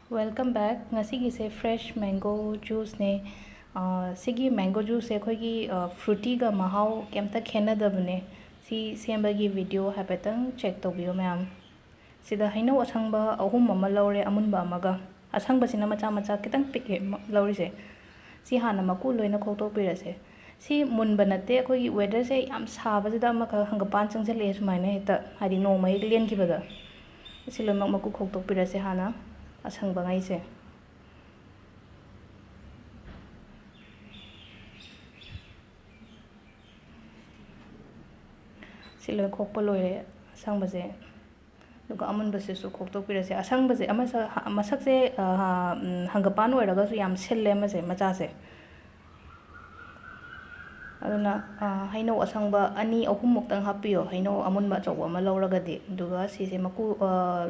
Welcome back. Ngasigise fresh mango juice ne. Sigi mango juice akhoi fruity ga mahau kemta khenadabne. Si sembagi video habetang check tobiyo ma'am. Sida haino asangba ahum mama laure amunba amaga. Asangba sina macha macha kitang pikke laure se. Si hana maku loina khotokpirase. Si munba natte akhoi weather se yam saba sida amaka hangapan changsele sumaina heta hadi noma ek lien kibada. Si loimak maku khotokpirase hana asangba ngai se. Silo khokpa loire asangba se duga amunba se su khotokpirase asangba se masak se hangapan oiraga su yam sille ma se macha se aduna haino asangba ani ahum muktang hapiyo haino amunba chawwa ma lauragadi duga sise maku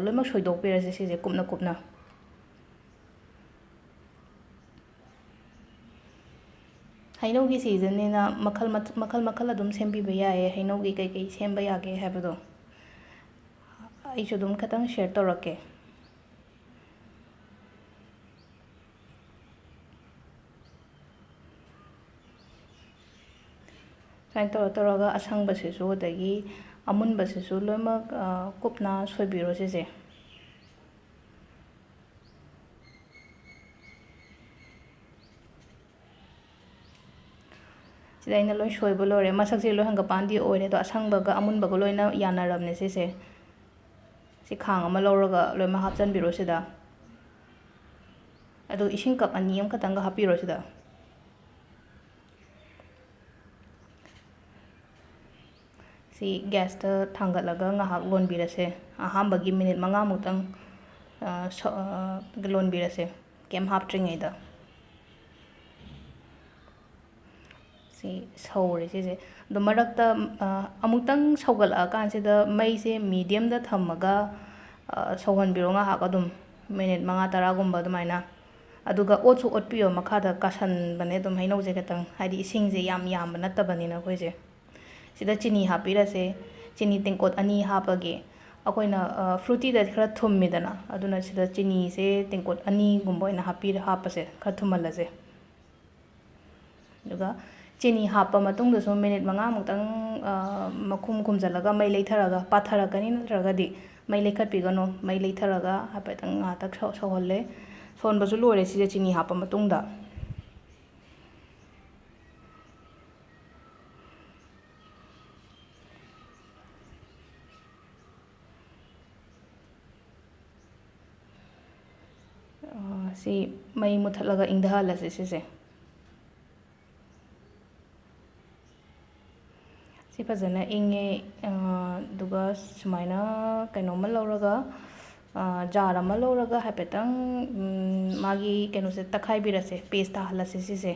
loimak soidokpirase sise kupna kupna hainogi season nina makal adum sembiba yae hainogi kai semba yage habado aishu adum khatang share torake sain toraga asangba sesu dagi amunba sesu loimak kupna soibiro sise sida ina loi soibo lore masak se loi hangapandi oire do asangbaga amunbaga loina yanaramne sise si khang ama lauraga loima hapchanbiro sida adu ising cup ani am khatanga hapiro sida si gas ta thangatlaga ngahak lonbirase ahambagi minute 5 mutang lonbirase kem haptringaida si saure sise do marakta amutang saugal'a kansida mai se medium da thamaga sauhanbiro ngahak adum minute 5 10 gumba dumaina aduga otsu otpiyo makhada kasan bane dum haino je katang hadi ising je yam natabani khoi je sida chini hapirase chini tingkot ani hapage akoina fruity da khara thummidana aduna sida chini se tingkot ani gumba ina hapase khara thumalase duga chini hapa matung da so minute 5 muktang makhum khumjalaga mai leitharaga patharakani natragadi mai lekhatpigano mai leitharaga hapetang ngatak sawhalle sonbasu lore sije chini hapa matungda si mai muthatlaga ingdahalase sise si fazana inge duga sumaina kainoma lauraga jar ama lauraga hapetang magi kaino se takhai birase paste ta halase sise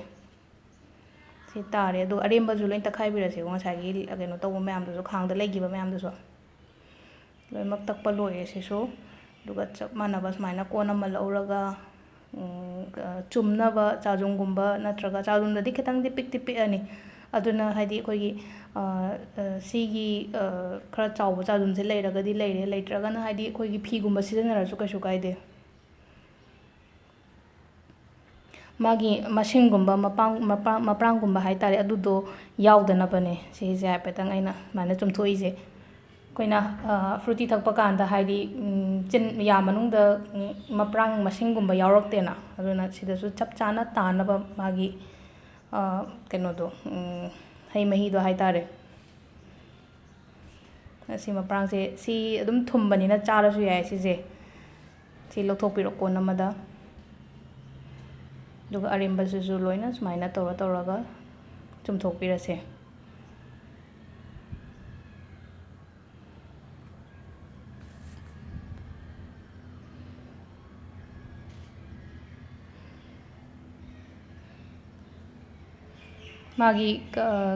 si tare do aremba ju loin takhai birase ngasagi kaino tawo mayam du khangda leigiba mayam du so loimak takpa loye sisu duga chap manaba sumaina kona ma lauraga chumnaba chajungumba natraga chajungda di khitang di pik ani aduna haidi koigi sigi khara chawba chajumse leiragadi leire leitragana haidi koigi phigumba sijanarasu kaisu kaide magi masingumba maprangumba haitare adudo yaudana bane sise hapetang aina mana chumthoise koina fruity thakpa kanda haidi chin ya manungda maprang masingumba yauraktena aduna sidasu chap chana tanaba magi kaino do hai mahi do haitare si maprang se si adum thumbani na charasu yai sise si lothokpiro konamada duga aremba su loina sumaina toraga chumthokpirase magi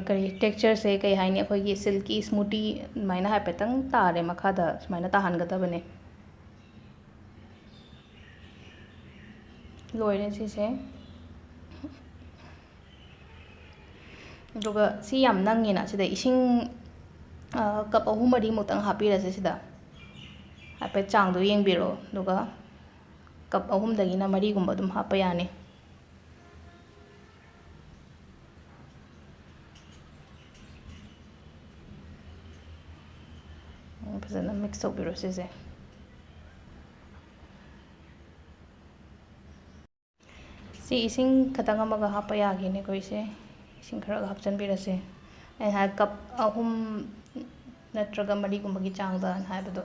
kari texture se kai haini akhoi silky smoothie maina hapetang tare makhada sumaina tahangadabane loire sise duga si yam nangina sida ising cup ahum mari mutang hapirase sida hape changdo yengbiro duga ꯀꯞ 3ꯗꯒꯤꯅ 4ꯒꯨꯝꯕ ꯑꯗꯨꯝ ꯍꯥꯞꯄ ꯌꯥꯅꯤ ꯐꯖꯅ mix ꯇꯧꯕꯤꯔꯣ ꯁꯤꯁꯦ ꯁꯤ ꯏꯁꯤꯡ ꯈꯇꯪ ꯑꯃꯒ ꯍꯥꯞꯄ ꯌꯥꯒꯦꯅꯦ ꯑꯩꯈꯣꯏꯁꯦ ꯏꯁꯤꯡ ꯈꯔꯒ ꯍꯥꯞꯆꯤꯟꯕꯤꯔꯁꯦ ꯑꯩꯅ ꯍꯥꯏ ꯀꯞ 3 ꯅꯠꯇ꯭ꯔꯒ 4ꯒꯨꯝꯕꯒꯤ ꯆꯥꯡꯗ ꯍꯥꯏꯕꯗꯣ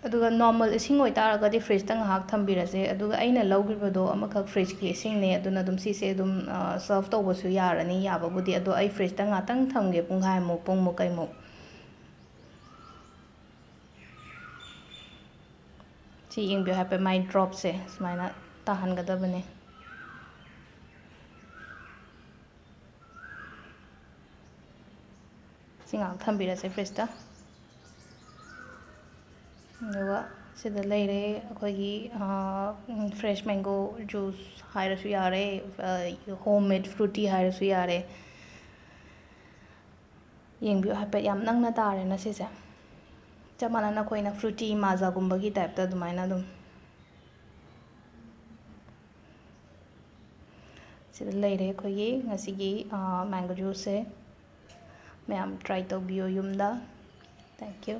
ꯑꯗꯨꯒ ꯅꯣꯔꯃꯦꯜ ꯏꯁꯤꯡ ꯑꯣꯏꯇꯥꯔꯒꯗꯤ ꯐ꯭ꯔꯤꯖꯇ ꯉꯥꯏꯍꯥꯛ ꯊꯝꯕꯤꯔꯁꯦ ꯑꯗꯨꯒ ꯑꯩꯅ ꯂꯧꯈꯤꯕꯗꯣ ꯑꯃꯈꯛ ꯐ꯭ꯔꯤꯖꯀꯤ ꯏꯁꯤꯡꯅꯦ ꯑꯗꯨꯅ ꯑꯗꯨꯝ ꯁꯤꯁꯦ ꯑꯗꯨꯝ ꯁꯔꯚ ꯇꯧꯕꯁꯨ ꯌꯥꯔꯅꯤ ꯌꯥꯕꯕꯨꯗꯤ ꯑꯗꯣ ꯑꯩ ꯐ꯭ꯔꯤꯖꯇ ꯉꯥꯛꯇꯪ ꯊꯝꯒꯦ ꯄꯨꯡꯈꯥꯏꯃꯨꯛ ꯄꯨꯡꯃꯨꯛ ꯀꯩꯃꯨꯛ ꯁꯤ ꯌꯦꯡꯕꯤꯌꯨ ꯍꯥꯏꯐꯦꯠ ꯃꯥꯏ ꯗ꯭ꯔꯣꯞꯁꯦ ꯁꯨꯃꯥꯏꯅ ꯇꯥꯍꯟꯒꯗꯕꯅꯦ ꯁꯤ ꯉꯥꯏꯍꯥꯛ ꯊꯝꯕꯤꯔꯁꯦ ꯐ꯭ꯔꯤꯖꯇ ꯑꯗꯨꯒ ꯁꯤꯗ ꯂꯩꯔꯦ ꯑꯩꯈꯣꯏꯒꯤ ꯐ꯭ꯔꯦꯁ ꯃꯦꯡꯒꯣ ꯖꯨꯁ ꯍꯥꯏꯔꯁꯨ ꯌꯥꯔꯦ ꯍꯣꯝ ꯃꯦꯗ ꯐ꯭ꯔꯨꯇꯤ ꯍꯥꯏꯔꯁꯨ ꯌꯥꯔꯦ ꯌꯦꯡꯕꯤꯌꯨ ꯍꯥꯏꯐꯦꯠ ꯌꯥꯝ ꯅꯪꯅ ꯇꯥꯔꯦꯅ ꯁꯤꯁꯦ ꯆꯞ ꯃꯥꯟꯅꯅ ꯑꯩꯈꯣꯏꯅ ꯐ꯭ꯔꯨꯇꯤ ꯃꯥꯖꯥꯒꯨꯝꯕꯒꯤ ꯇꯥꯏꯞꯇ ꯑꯗꯨꯃꯥꯏꯅ ꯑꯗꯨꯝ ꯁꯤꯗ ꯂꯩꯔꯦ ꯑꯩꯈꯣꯏꯒꯤ ꯉꯁꯤꯒꯤ ꯃꯦꯡꯒꯣ ꯖꯨꯁꯁꯦ ꯃꯌꯥꯝ ꯇ꯭ꯔꯥꯏ ꯇꯧꯕꯤꯌꯣ ꯌꯨꯝꯗ ꯊꯦꯡꯛ ꯌꯨ